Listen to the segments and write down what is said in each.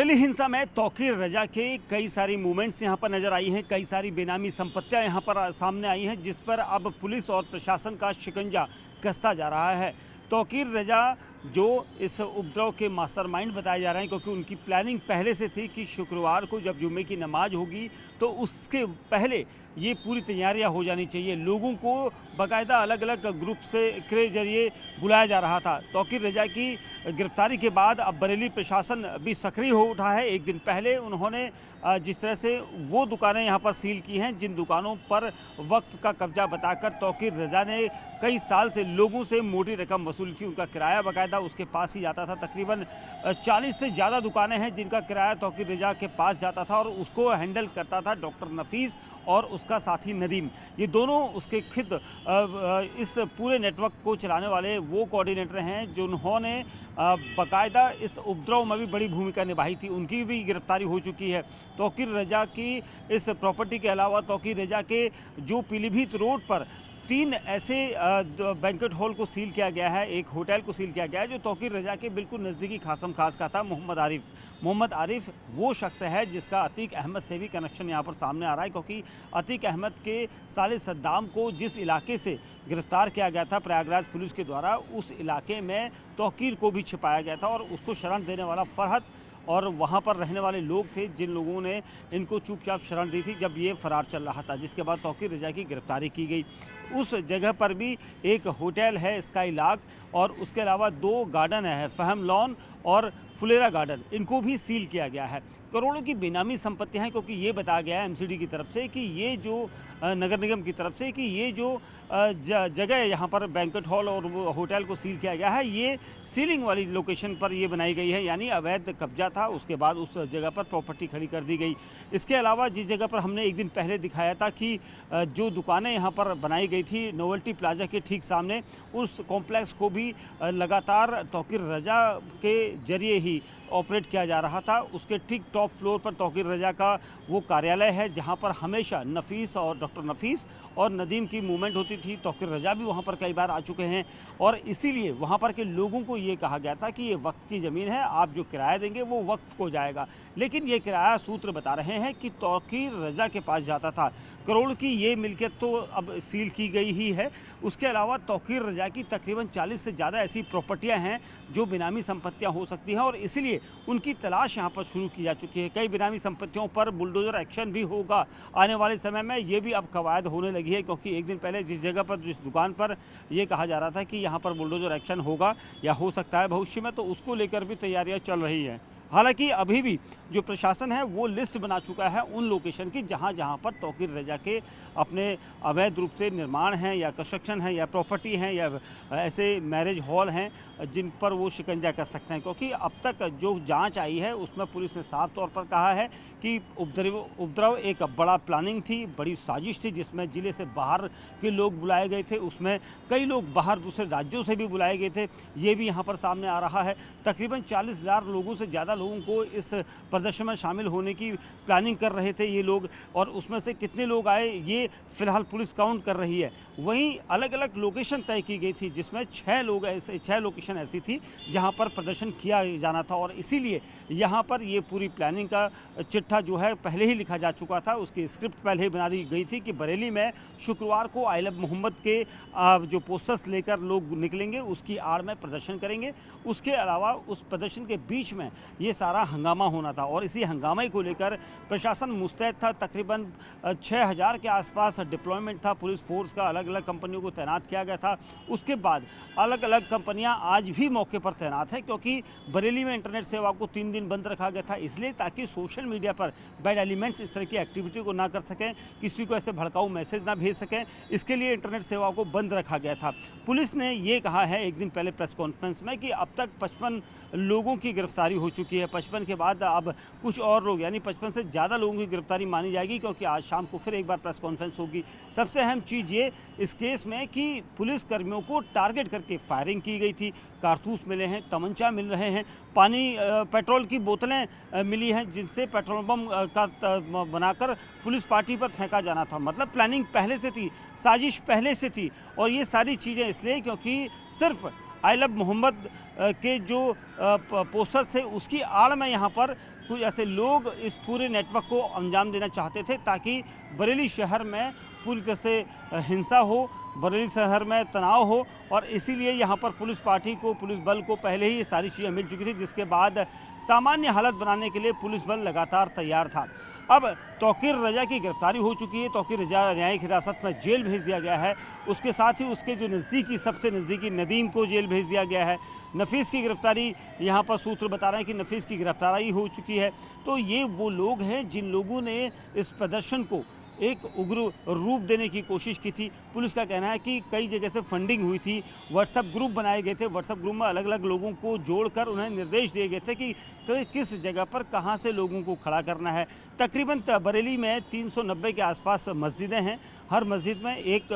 बरेली हिंसा में तौकीर रजा के कई सारी मूवमेंट्स यहाँ पर नजर आई हैं, कई सारी बेनामी संपत्तियाँ यहाँ पर सामने आई हैं, जिस पर अब पुलिस और प्रशासन का शिकंजा कसता जा रहा है। तौकीर रजा जो इस उपद्रव के मास्टरमाइंड बताए जा रहे हैं, क्योंकि उनकी प्लानिंग पहले से थी कि शुक्रवार को जब जुम्मे की नमाज होगी तो उसके पहले ये पूरी तैयारियां हो जानी चाहिए। लोगों को बाकायदा अलग अलग ग्रुप से के जरिए बुलाया जा रहा था। तौकीर रजा की गिरफ्तारी के बाद अब बरेली प्रशासन भी सक्रिय हो उठा है। एक दिन पहले उन्होंने जिस तरह से वो दुकानें यहाँ पर सील की हैं जिन दुकानों पर वक्फ का कब्जा बताकर तौकीर रजा ने कई साल से लोगों से मोटी रकम वसूल की। उनका किराया बाकायदा उसके पास ही जाता था। तकरीबन 40 से ज़्यादा दुकानें हैं जिनका किराया तौकीर रजा के पास जाता था और उसको हैंडल करता था डॉक्टर नफीस और उसका साथी नदीम। ये दोनों उसके खुद इस पूरे नेटवर्क को चलाने वाले वो कोऑर्डिनेटर हैं जिन्होंने बाकायदा इस उपद्रव में भी बड़ी भूमिका निभाई थी। उनकी भी गिरफ्तारी हो चुकी है। तौकीर रजा की इस प्रॉपर्टी के अलावा तौकीर रजा के जो पीलीभीत रोड पर 3 ऐसे बैंक्वेट हॉल को सील किया गया है, एक होटल को सील किया गया है जो तौकीर रजा के बिल्कुल नज़दीकी खासम खास का था। मोहम्मद आरिफ वो शख्स है जिसका अतीक अहमद से भी कनेक्शन यहाँ पर सामने आ रहा है, क्योंकि अतीक अहमद के साले सद्दाम को जिस इलाके से गिरफ्तार किया गया था प्रयागराज पुलिस के द्वारा, उस इलाके में तौकीर को भी छिपाया गया था और उसको शरण देने वाला फरहत और वहाँ पर रहने वाले लोग थे जिन लोगों ने इनको चुपचाप शरण दी थी जब ये फरार चल रहा था, जिसके बाद तौकीर रजा की गिरफ्तारी की गई। उस जगह पर भी एक होटल है स्काई लार्क और उसके अलावा 2 गार्डन है, फहम लॉन और फुलेरा गार्डन, इनको भी सील किया गया है। करोड़ों की बेनामी संपत्तियां हैं, क्योंकि ये बताया गया है एमसीडी की तरफ से कि ये जो नगर निगम की तरफ से कि ये जो जगह यहाँ पर बैंक्वेट हॉल और वो होटल को सील किया गया है, ये सीलिंग वाली लोकेशन पर ये बनाई गई है, यानी अवैध कब्जा था। उसके बाद उस जगह पर प्रॉपर्टी खड़ी कर दी गई। इसके अलावा जिस जगह पर हमने एक दिन पहले दिखाया था कि जो दुकानें यहाँ पर बनाई गई थी नोवेल्टी प्लाजा के ठीक सामने, उस कॉम्प्लेक्स को भी लगातार तौकीर रजा के जरिए ही ऑपरेट किया जा रहा था। उसके ठीक टॉप फ्लोर पर तौकीर रजा का वो कार्यालय है जहां पर हमेशा नफीस और डॉक्टर नफीस और नदीम की मूवमेंट होती थी। तौकीर रजा भी वहां पर कई बार आ चुके हैं और इसीलिए वहां पर के लोगों को ये कहा गया था कि ये वक्फ की ज़मीन है, आप जो किराया देंगे वो वक्फ को जाएगा। लेकिन ये किराया सूत्र बता रहे हैं कि तौकीर रजा के पास जाता था। करोड़ की ये मिल्कियत तो अब सील की गई ही है। उसके अलावा तौकीर रजा की तकरीबन 40 से ज़्यादा ऐसी प्रॉपर्टियां हैं जो बेनामी संपत्तियां हो सकती हैं और इसलिए उनकी तलाश यहां पर शुरू की जा चुकी है। कई बेनामी संपत्तियों पर बुलडोजर एक्शन भी होगा आने वाले समय में, ये भी अब कवायद होने लगी है, क्योंकि एक दिन पहले जिस जगह पर जिस दुकान पर यह कहा जा रहा था कि यहाँ पर बुलडोजर एक्शन होगा या हो सकता है भविष्य में, तो उसको लेकर भी तैयारियाँ चल रही हैं। हालांकि अभी भी जो प्रशासन है वो लिस्ट बना चुका है उन लोकेशन की जहां जहां पर तौकीर रजा के अपने अवैध रूप से निर्माण हैं या कंस्ट्रक्शन है या प्रॉपर्टी हैं या ऐसे मैरिज हॉल हैं जिन पर वो शिकंजा कर सकते हैं। क्योंकि अब तक जो जांच आई है उसमें पुलिस ने साफ तौर पर कहा है कि उपद्रव एक बड़ा प्लानिंग थी, बड़ी साजिश थी, जिसमें ज़िले से बाहर के लोग बुलाए गए थे, उसमें कई लोग बाहर दूसरे राज्यों से भी बुलाए गए थे। ये भी यहाँ पर सामने आ रहा है। तकरीबन 40,000 लोगों से ज़्यादा लोगों को इस प्रदर्शन में शामिल होने की प्लानिंग कर रहे थे ये लोग, और उसमें से कितने लोग आए ये फिलहाल पुलिस काउंट कर रही है। वहीं अलग अलग लोकेशन तय की गई थी जिसमें 6 लोकेशन ऐसी थी जहां पर प्रदर्शन किया जाना था और इसीलिए यहां पर ये पूरी प्लानिंग का चिट्ठा जो है पहले ही लिखा जा चुका था। उसकी स्क्रिप्ट पहले ही बना दी गई थी कि बरेली में शुक्रवार को आई लव मोहम्मद के जो पोस्टर्स लेकर लोग निकलेंगे उसकी आड़ में प्रदर्शन करेंगे। उसके अलावा उस प्रदर्शन के बीच में ये सारा हंगामा होना था और इसी हंगामे को लेकर प्रशासन मुस्तैद था। तकरीबन 6,000 के आसपास डिप्लॉयमेंट था पुलिस फोर्स का, अलग अलग कंपनियों को तैनात किया गया था। उसके बाद अलग अलग कंपनियां आज भी मौके पर तैनात हैं, क्योंकि बरेली में इंटरनेट सेवा को 3 दिन बंद रखा गया था, इसलिए ताकि सोशल मीडिया पर बैड एलिमेंट्स इस तरह की एक्टिविटी को ना कर सकें, किसी को ऐसे भड़काऊ मैसेज ना भेज सकें, इसके लिए इंटरनेट सेवा को बंद रखा गया था। पुलिस ने ये कहा है एक दिन पहले प्रेस कॉन्फ्रेंस में कि अब तक 55 लोगों की गिरफ्तारी हो चुकी है। 55 के बाद अब कुछ और लोग यानी 55 से ज़्यादा लोगों की गिरफ्तारी मानी जाएगी, क्योंकि आज शाम को फिर एक बार प्रेस कॉन्फ्रेंस होगी। सबसे अहम चीज़ ये इस केस में कि पुलिस कर्मियों को टारगेट करके फायरिंग की गई थी। कारतूस मिले हैं, तमंचा मिल रहे हैं, पेट्रोल की बोतलें मिली हैं जिनसे पेट्रोल बम का बनाकर पुलिस पार्टी पर फेंका जाना था। मतलब प्लानिंग पहले से थी, साजिश पहले से थी और ये सारी चीज़ें इसलिए क्योंकि सिर्फ आई लव मोहम्मद के जो पोस्टर्स थे उसकी आड़ में यहाँ पर कुछ ऐसे लोग इस पूरे नेटवर्क को अंजाम देना चाहते थे ताकि बरेली शहर में पूरी तरह से हिंसा हो, बरेली शहर में तनाव हो, और इसीलिए यहाँ पर पुलिस पार्टी को, पुलिस बल को पहले ही ये सारी चीज़ें मिल चुकी थी, जिसके बाद सामान्य हालत बनाने के लिए पुलिस बल लगातार तैयार था। अब तौकीर रजा की गिरफ्तारी हो चुकी है, तौकीर रजा न्यायिक हिरासत में जेल भेज दिया गया है। उसके साथ ही उसके जो नज़दीकी, सबसे नज़दीकी नदीम को जेल भेज दिया गया है। नफीस की गिरफ्तारी, यहाँ पर सूत्र बता रहे हैं कि नफीस की गिरफ्तारी हो चुकी है। तो ये वो लोग हैं जिन लोगों ने इस प्रदर्शन को एक उग्र रूप देने की कोशिश की थी। पुलिस का कहना है कि कई जगह से फंडिंग हुई थी, व्हाट्सएप ग्रुप बनाए गए थे, व्हाट्सएप ग्रुप में अलग अलग लोगों को जोड़कर उन्हें निर्देश दिए गए थे कि किस जगह पर कहां से लोगों को खड़ा करना है। तकरीबन बरेली में 390 के आसपास मस्जिदें हैं। हर मस्जिद में एक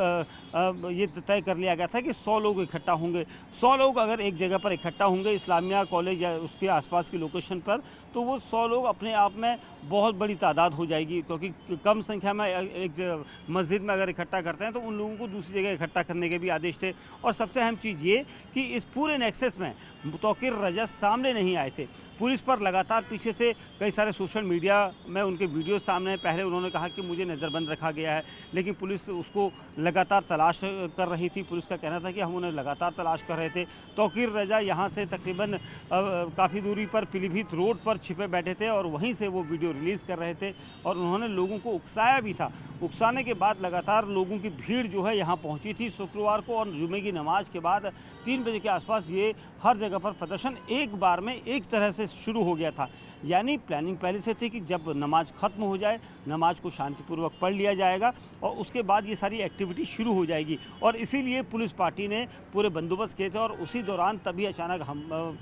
ये तय कर लिया गया था कि 100 लोग इकट्ठा होंगे। 100 लोग अगर एक जगह पर इकट्ठा होंगे इस्लामिया कॉलेज या उसके आसपास की लोकेशन पर, तो वो 100 लोग अपने आप में बहुत बड़ी तादाद हो जाएगी, क्योंकि कम संख्या में एक मस्जिद में अगर इकट्ठा करते हैं तो उन लोगों को दूसरी जगह इकट्ठा करने के भी आदेश थे। और सबसे अहम चीज़ ये कि इस पूरे नेक्सस में तौकीर रजा सामने नहीं आए थे। पुलिस पर लगातार पीछे से कई सारे सोशल मीडिया में उनके वीडियो सामने, पहले उन्होंने कहा कि मुझे नज़रबंद रखा गया है, लेकिन पुलिस उसको लगातार तलाश कर रही थी। पुलिस का कहना था कि हम उन्हें लगातार तलाश कर रहे थे। तौकीर रजा यहाँ से तकरीबन काफ़ी दूरी पर पीलीभीत रोड पर छिपे बैठे थे और वहीं से वो वीडियो रिलीज़ कर रहे थे, और उन्होंने लोगों को उकसाया भी था। उकसाने के बाद लगातार लोगों की भीड़ जो है यहाँ पहुँची थी शुक्रवार को, और जुमे की नमाज के बाद 3 बजे के आसपास ये हर जगह पर प्रदर्शन एक बार में एक तरह से शुरू हो गया था। यानी प्लानिंग पहले से थी कि जब नमाज ख़त्म हो जाए, नमाज को शांतिपूर्वक पढ़ लिया जाएगा और उसके बाद ये सारी एक्टिविटी शुरू हो जाएगी, और इसीलिए पुलिस पार्टी ने पूरे बंदोबस्त किए थे। और उसी दौरान तभी अचानक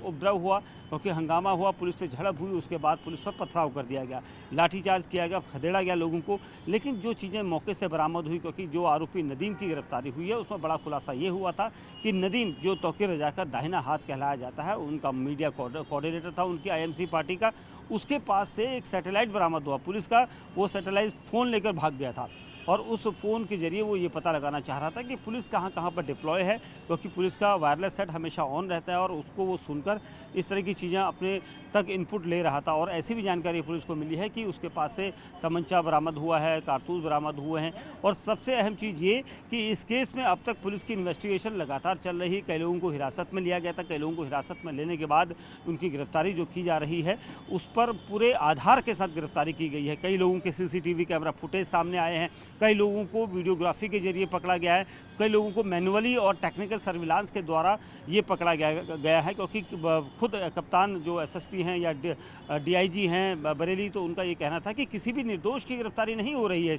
उपद्रव हुआ, क्योंकि हंगामा हुआ, पुलिस से झड़प हुई, उसके बाद पुलिस पर पथराव कर दिया गया, लाठीचार्ज किया गया, खदेड़ा गया लोगों को। लेकिन जो चीज़ें मौके से बरामद हुई, क्योंकि जो आरोपी नदीम की गिरफ्तारी हुई है उसमें बड़ा खुलासा ये हुआ था कि नदीम, जो तौकीर रजा का दाहिना हाथ कहलाया जाता है, उनका मीडिया कोऑर्डिनेटर था उनकी आईएमसी पार्टी का, उसके पास से एक सैटेलाइट बरामद हुआ पुलिस का। वो सैटेलाइट फ़ोन लेकर भाग गया था, और उस फ़ोन के ज़रिए वो ये पता लगाना चाह रहा था कि पुलिस कहाँ कहाँ पर डिप्लॉय है, क्योंकि पुलिस का वायरलेस सेट हमेशा ऑन रहता है, और उसको वो सुनकर इस तरह की चीज़ें अपने तक इनपुट ले रहा था। और ऐसी भी जानकारी पुलिस को मिली है कि उसके पास से तमंचा बरामद हुआ है, कारतूस बरामद हुए हैं। और सबसे अहम चीज़ ये कि इस केस में अब तक पुलिस की इन्वेस्टिगेशन लगातार चल रही है। कई लोगों को हिरासत में लिया गया था, कई लोगों को हिरासत में लेने के बाद उनकी गिरफ्तारी जो की जा रही है उस पर पूरे आधार के साथ गिरफ्तारी की गई है। कई लोगों के CCTV कैमरा फुटेज सामने आए हैं, कई लोगों को वीडियोग्राफी के जरिए पकड़ा गया है, कई लोगों को मैनुअली और टेक्निकल सर्विलांस के द्वारा ये पकड़ा गया है, क्योंकि खुद कप्तान जो SSP हैं या DIG हैं बरेली, तो उनका ये कहना था कि किसी भी निर्दोष की गिरफ्तारी नहीं हो रही है,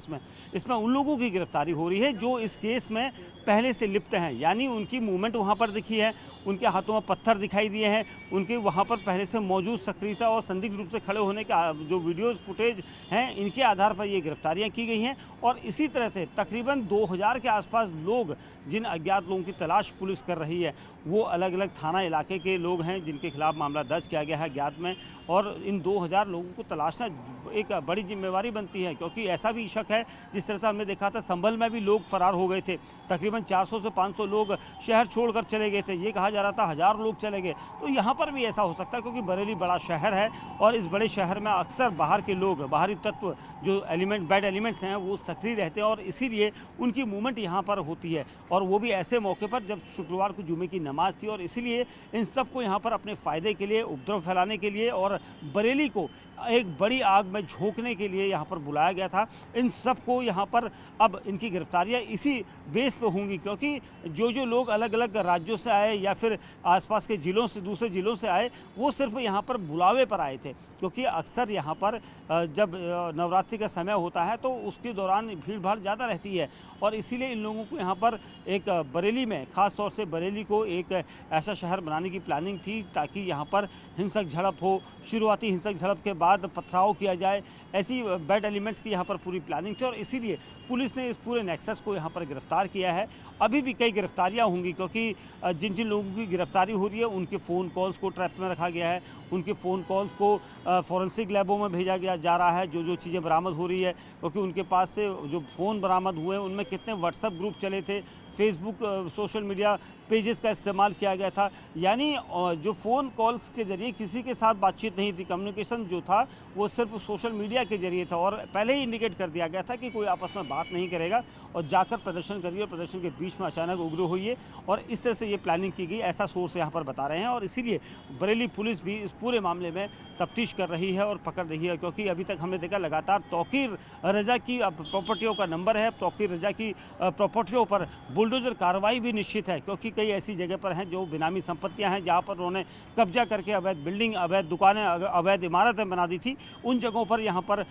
इसमें उन लोगों की गिरफ्तारी हो रही है जो इस केस में पहले से लिप्त हैं। यानी उनकी मूवमेंट वहाँ पर दिखी है, उनके हाथों में पत्थर दिखाई दिए हैं, उनके वहाँ पर पहले से मौजूद सक्रियता और संदिग्ध रूप से खड़े होने का जो वीडियोज़ फुटेज हैं, इनके आधार पर ये गिरफ्तारियाँ की गई हैं। और इसी तरह से तकरीबन 2000 के आसपास लोग, जिन अज्ञात लोगों की तलाश पुलिस कर रही है, वो अलग अलग थाना इलाके के लोग हैं जिनके खिलाफ मामला दर्ज किया गया है अज्ञात में। और इन 2000 लोगों को तलाशना एक बड़ी जिम्मेवारी बनती है, क्योंकि ऐसा भी शक है, जिस तरह से हमने देखा था संभल में भी लोग फरार हो गए थे, तकरीबन 400 से 500 लोग शहर छोड़कर चले गए थे, ये कहा जा रहा था 1000 लोग चले गए। तो यहाँ पर भी ऐसा हो सकता है, क्योंकि बरेली बड़ा शहर है और इस बड़े शहर में अक्सर बाहर के लोग, बाहरी तत्व, जो बैड एलिमेंट्स हैं, वो सक्रिय रहते हैं, और इसीलिए उनकी मूवमेंट यहाँ पर होती है, और वो भी ऐसे मौके पर जब शुक्रवार को जुमे की नमाज थी। और इसीलिए इन सबको यहाँ पर अपने फ़ायदे के लिए, उपद्रव फैलाने के लिए और बरेली को एक बड़ी आग में झोंकने के लिए यहाँ पर बुलाया गया था। इन सबको यहाँ पर अब इनकी गिरफ्तारियाँ इसी बेस पे होंगी, क्योंकि जो लोग अलग अलग राज्यों से आए या फिर आसपास के ज़िलों से, दूसरे ज़िलों से आए, वो सिर्फ यहाँ पर बुलावे पर आए थे, क्योंकि अक्सर यहाँ पर जब नवरात्रि का समय होता है तो उसके दौरान भीड़ भाड़ ज़्यादा रहती है, और इसीलिए इन लोगों को यहाँ पर एक बरेली में, ख़ास तौर से बरेली को एक ऐसा शहर बनाने की प्लानिंग थी ताकि यहाँ पर हिंसक झड़प हो, शुरुआती हिंसक झड़प के बाद पथराव किया जाए, ऐसी बैड एलिमेंट्स की यहाँ पर पूरी प्लानिंग थी। और इसीलिए पुलिस ने इस पूरे नेक्सस को यहाँ पर गिरफ्तार किया है। अभी भी कई गिरफ्तारियाँ होंगी, क्योंकि जिन जिन लोगों की गिरफ्तारी हो रही है उनके फ़ोन कॉल्स को ट्रैप में रखा गया है, उनके फ़ोन कॉल्स को फॉरेंसिक लैबों में भेजा जा रहा है, जो चीज़ें बरामद हो रही है, क्योंकि उनके पास से जो फ़ोन बरामद हुए हैं उनमें कितने व्हाट्सएप ग्रुप चले थे, फेसबुक सोशल मीडिया पेजेस का इस्तेमाल किया गया था। यानी जो फ़ोन कॉल्स के ज़रिए किसी के साथ बातचीत नहीं थी, कम्युनिकेशन जो था वो सिर्फ सोशल मीडिया के ज़रिए था और पहले ही इंडिकेट कर दिया गया था कि कोई आपस में बात नहीं करेगा और जाकर प्रदर्शन करिए और प्रदर्शन के बीच में अचानक उग्र होइए, और इस तरह से ये प्लानिंग की गई, ऐसा सोर्स यहाँ पर बता रहे हैं। और इसीलिए बरेली पुलिस भी इस पूरे मामले में तफ्तीश कर रही है और पकड़ रही है, क्योंकि अभी तक हमने देखा लगातार तौकीर रजा की प्रॉपर्टियों का नंबर है, तौकीर रजा की प्रॉपर्टियों पर बुलडोजर कार्रवाई भी निश्चित है, क्योंकि कई ऐसी जगह पर हैं जो बेनामी संपत्तियां हैं जहां पर उन्होंने कब्जा करके अवैध बिल्डिंग, अवैध दुकानें, अवैध इमारतें बना दी थी। उन जगहों पर यहाँ पर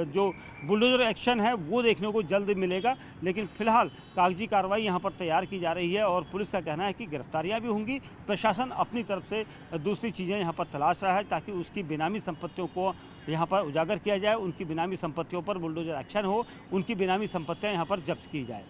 जो बुलडोजर एक्शन है वो देखने को जल्द मिलेगा, लेकिन फिलहाल कागजी कार्रवाई यहाँ पर तैयार की जा रही है और पुलिस का कहना है कि गिरफ्तारियाँ भी होंगी। प्रशासन अपनी तरफ से दूसरी चीज़ें यहाँ पर तलाश रहा है ताकि उसकी बेनामी संपत्तियों को यहाँ पर उजागर किया जाए, उनकी बेनामी संपत्तियों पर बुलडोजर एक्शन हो, उनकी बेनामी संपत्तियाँ यहाँ पर जब्त की जाए।